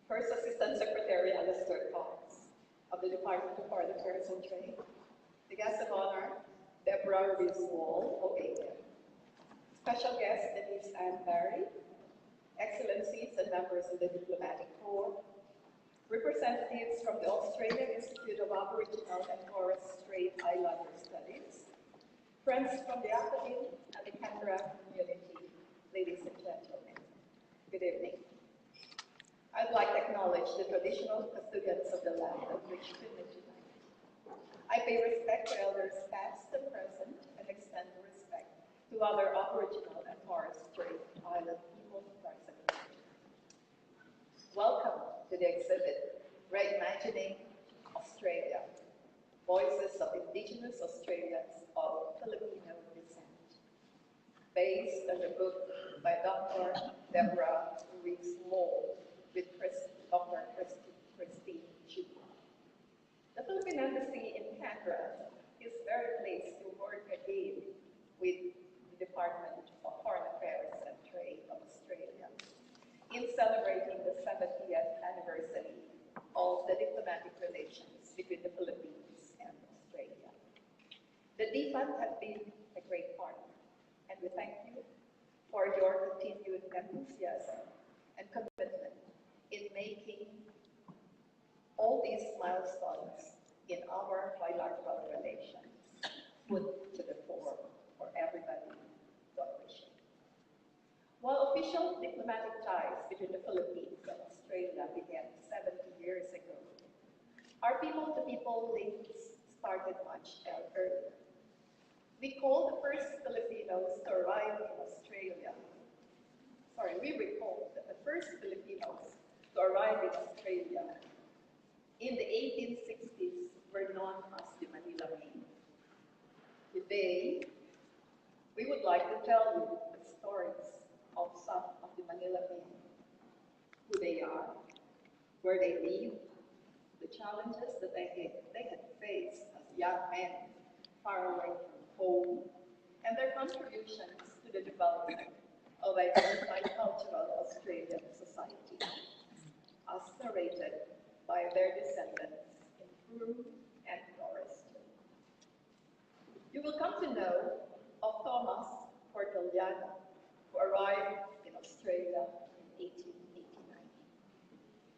First Assistant Secretary Alistair Cox of the Department of Foreign Affairs and Trade, the guest of honor, Deborah Ruiz, OAM, special guest Denise Ann Barry, Excellencies and members of the Diplomatic Corps, representatives from the Australian Institute of Aboriginal and Torres Strait Islander Studies, friends from the Academy and the Canberra community, ladies and gentlemen, good evening. I'd like to acknowledge the traditional custodians of the land on which we live tonight. I pay respect to elders past and present and extend respect to other Aboriginal and Torres Strait Island people present. Welcome to the exhibit, Reimagining Australia, Voices of Indigenous Australians of Filipino Descent, based on the book by Dr. Deborah Ruiz with Dr. Christine Choo. The Philippine Embassy in Canberra is very pleased to work again with the Department of Foreign Affairs and Trade of Australia in celebrating the 70th anniversary of the diplomatic relations between the Philippines and Australia. The DFAT has been a great partner, and we thank you for your continued enthusiasm and commitment in making all these milestones in our bilateral relations put to the fore for everybody to appreciate. While official diplomatic ties between the Philippines and Australia began 70 years ago, our people-to-people links started much earlier. We call the first Filipinos to arrive in Australia. We recall that the first Filipinos to arrive in Australia in the 1860s were known as the Manila Men. Today, we would like to tell you the stories of some of the Manila Men, who they are, where they live, the challenges that they had faced as young men far away from home, and their contributions to the development of a multicultural Australian society, as narrated by their descendants in Choo and Ruiz. You will come to know of Thomas Portoliano, who arrived in Australia in 1889.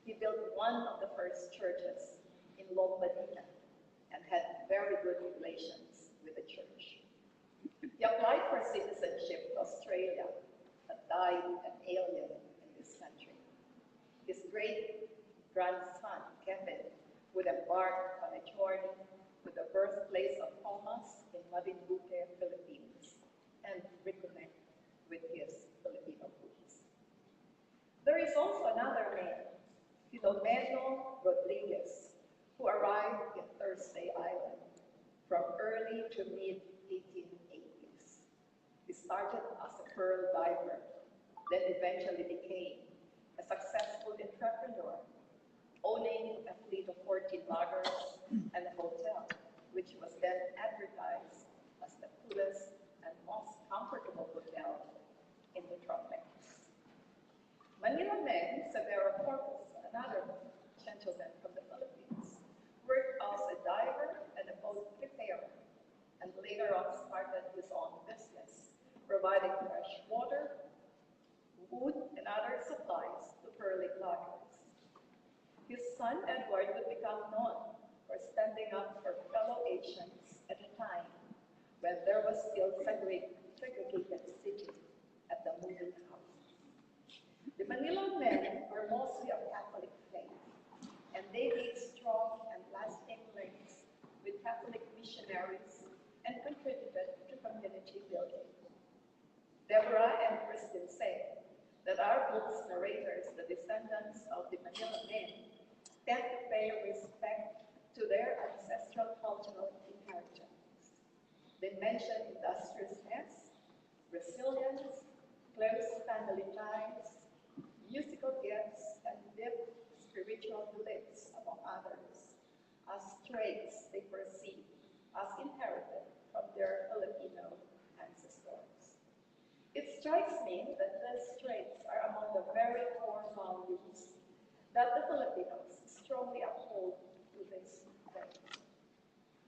He built one of the first churches in Lombardina and had very good relations with the church. He applied for citizenship to Australia, but died an alien in this country. His great-grandson, Kevin, would embark on a journey to the birthplace of Thomas in Marinduque, Philippines, and reconnect with his Filipino roots. There is also another man, Filomeno Rodriguez, who arrived in Thursday Island from early to mid-1880s. He started as a pearl diver, then eventually became a successful entrepreneur, owning a fleet of 14 loggers and a hotel, which was then advertised as the coolest and most comfortable hotel in the tropics. Manila Men Severo Corpus, another gentleman from the Philippines, worked as a diver and a boat repairer, and later on started his own business, providing fresh water, wood, and other supplies to pearly loggers. His son Edward would become known for standing up for fellow Asians at a time when there was still segregated city at the moving house. The Manila Men were mostly of Catholic faith, and they made strong and lasting links with Catholic missionaries and contributed to community building. Deborah and Kristen say that our book's narrators, the descendants of the Manila Men, tend to pay respect to their ancestral cultural inheritance. They mention industriousness, resilience, close family ties, musical gifts, and deep spiritual beliefs, among others, as traits they perceive as inherited from their Filipino ancestors. It strikes me that these traits are among the very core values that the Filipinos strongly uphold to this day.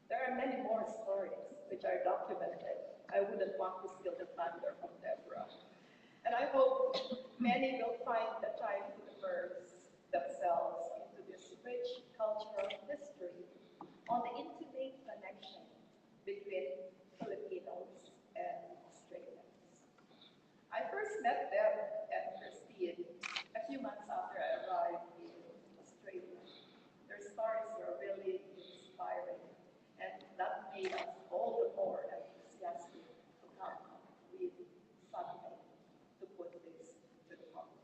There are many more stories which are documented. I wouldn't want to steal the thunder from Deborah. And I hope many will find the time to immerse themselves into this rich cultural history on the intimate connection between Filipinos and Australians. I first met them and Christine a few months after I arrived in Australia. Their stories were really inspiring, and that made us all the more enthusiastic to come up with something to put this to the public.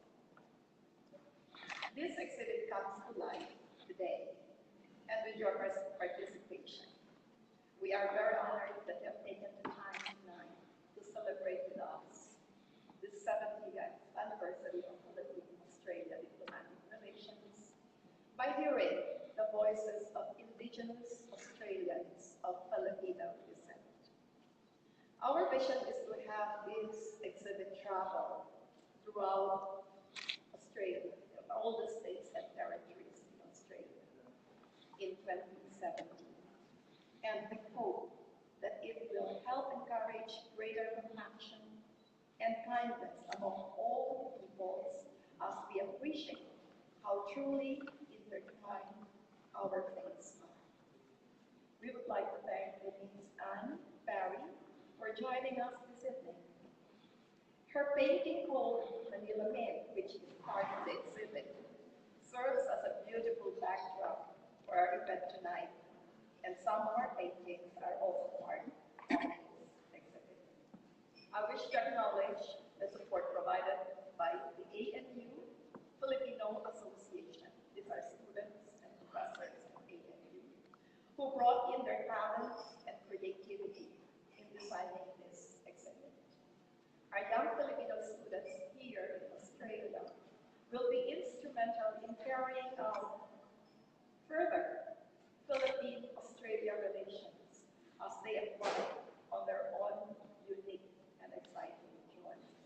This exhibit comes to life today, and with your participation. We are very honored that you have taken the time tonight to celebrate with us the 70th anniversary of Philippine-Australia diplomatic relations by hearing the voices of Indigenous Australians of Filipino descent. Our vision is to have this exhibit travel throughout Australia, all the states and territories in Australia in 2017. And we hope that it will help encourage greater compassion and kindness among all peoples as we appreciate how truly intertwined our faiths are. We would like to thank Denise Ann Barry for joining us this evening. Her painting called Manila Mint, which is part of the exhibit, serves as a beautiful backdrop for our event tonight, and some more paintings are also part of this exhibit. I wish to acknowledge the support provided by the ANU Filipino Association. These are students and professors at ANU who brought in their talents and creativity in designing this exhibit. Our young Filipino students here in Australia will be instrumental in carrying out further Philippine-Australia relations as they embark on their own unique and exciting journeys.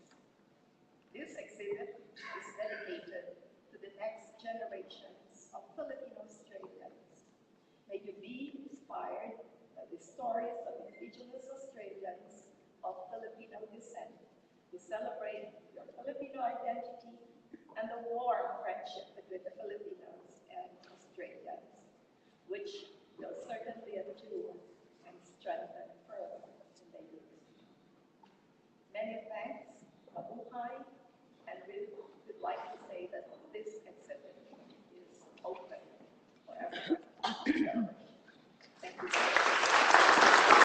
This exhibit is dedicated to the next generations of Filipino-Australians. May you be inspired by the stories of Indigenous Australians of Filipino descent to celebrate your Filipino identity